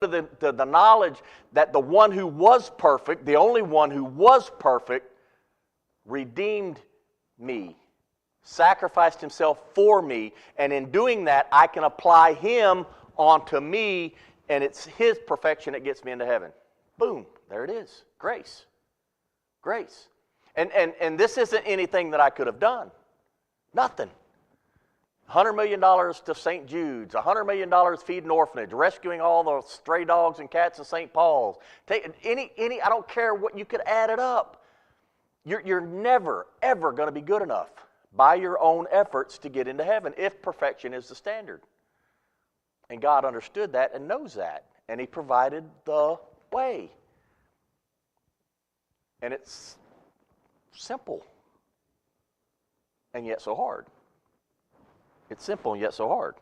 the knowledge that the one who was perfect, the only one who was perfect, redeemed me, sacrificed himself for me, and in doing that, I can apply him onto me, and it's his perfection that gets me into heaven. Boom, there it is. Grace. Grace. And this isn't anything that I could have done. Nothing. $100 million to St. Jude's, $100 million feeding an orphanage, rescuing all the stray dogs and cats in St. Paul's. Take I don't care what, you could add it up. You're never, ever going to be good enough by your own efforts to get into heaven if perfection is the standard. And God understood that and knows that. And he provided the way. And it's simple and yet so hard. It's simple and yet so hard.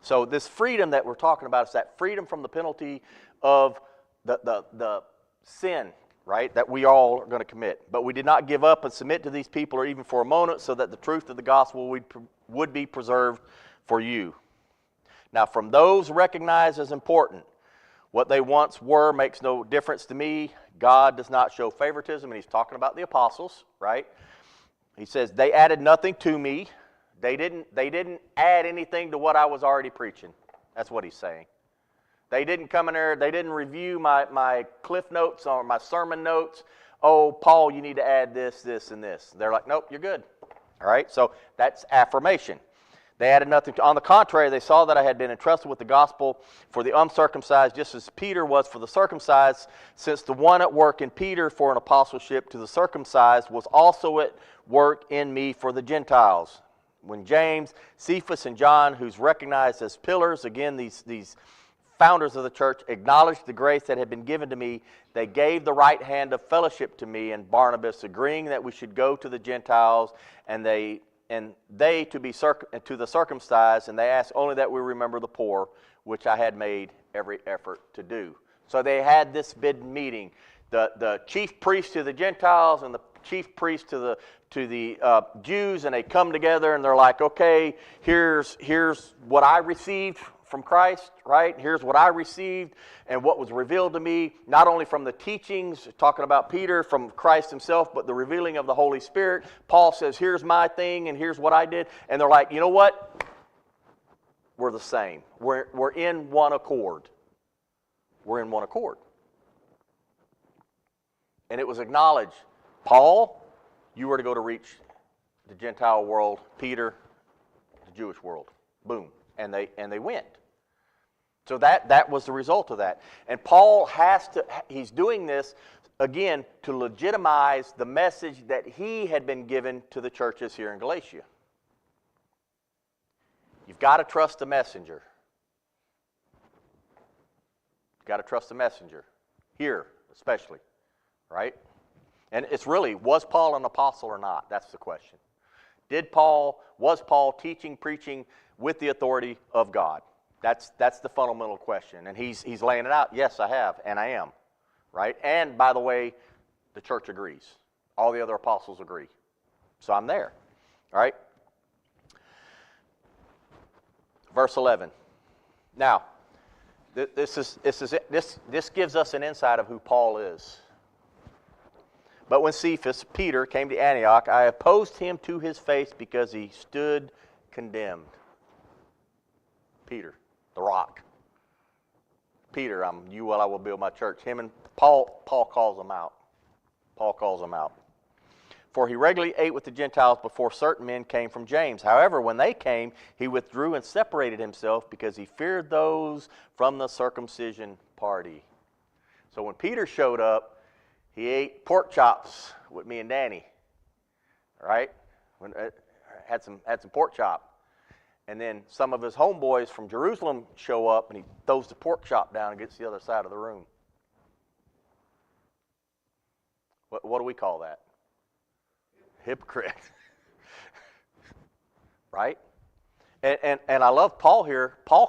So this freedom that we're talking about is that freedom from the penalty of the sin, right, that we all are going to commit. But we did not give up and submit to these people or even for a moment, so that the truth of the gospel would be preserved for you. Now, from those recognized as important, what they once were makes no difference to me. God does not show favoritism, and he's talking about the apostles, right? He says, they added nothing to me. They didn't add anything to what I was already preaching. That's what he's saying. They didn't come in there, they didn't review my cliff notes or my sermon notes. Oh, Paul, you need to add this, this, and this. They're like, nope, you're good. All right, so that's affirmation. They added nothing. On the contrary, they saw that I had been entrusted with the gospel for the uncircumcised, just as Peter was for the circumcised, since the one at work in Peter for an apostleship to the circumcised was also at work in me for the Gentiles. When James, Cephas, and John, who's recognized as pillars, again, these founders of the church, acknowledged the grace that had been given to me, they gave the right hand of fellowship to me and Barnabas, agreeing that we should go to the Gentiles, and they to be to the circumcised, and they asked only that we remember the poor, which I had made every effort to do. So they had this big meeting, the chief priest to the Gentiles and the chief priest to the Jews, and they come together and they're like, okay, here's what I received from Christ, right? Here's what I received and what was revealed to me, not only from the teachings, talking about Peter, from Christ himself, but the revealing of the Holy Spirit. Paul says, here's my thing and here's what I did. And they're like, you know what? We're the same. We're in one accord. We're in one accord. And it was acknowledged, Paul, you were to go to reach the Gentile world, Peter, the Jewish world. Boom. And they went. So that was the result of that. And Paul he's doing this, again, to legitimize the message that he had been given to the churches here in Galatia. You've got to trust the messenger. You've got to trust the messenger. Here, especially. Right? And it's really, was Paul an apostle or not? That's the question. Was Paul teaching, preaching with the authority of God? That's the fundamental question. And he's laying it out. Yes, I have, and I am. Right? And by the way, the church agrees. All the other apostles agree. So I'm there. All right? Verse 11. Now, this gives us an insight of who Paul is. But when Cephas, Peter, came to Antioch, I opposed him to his face because he stood condemned. Peter, the rock. Peter, I will build my church. Him and Paul calls him out. Paul calls him out. For he regularly ate with the Gentiles before certain men came from James. However, when they came, he withdrew and separated himself because he feared those from the circumcision party. So when Peter showed up, he ate pork chops with me and Danny, right? Had some pork chop. And then some of his homeboys from Jerusalem show up, and he throws the pork chop down and gets the other side of the room. What do we call that? Hypocrite. Right? And I love Paul here. Paul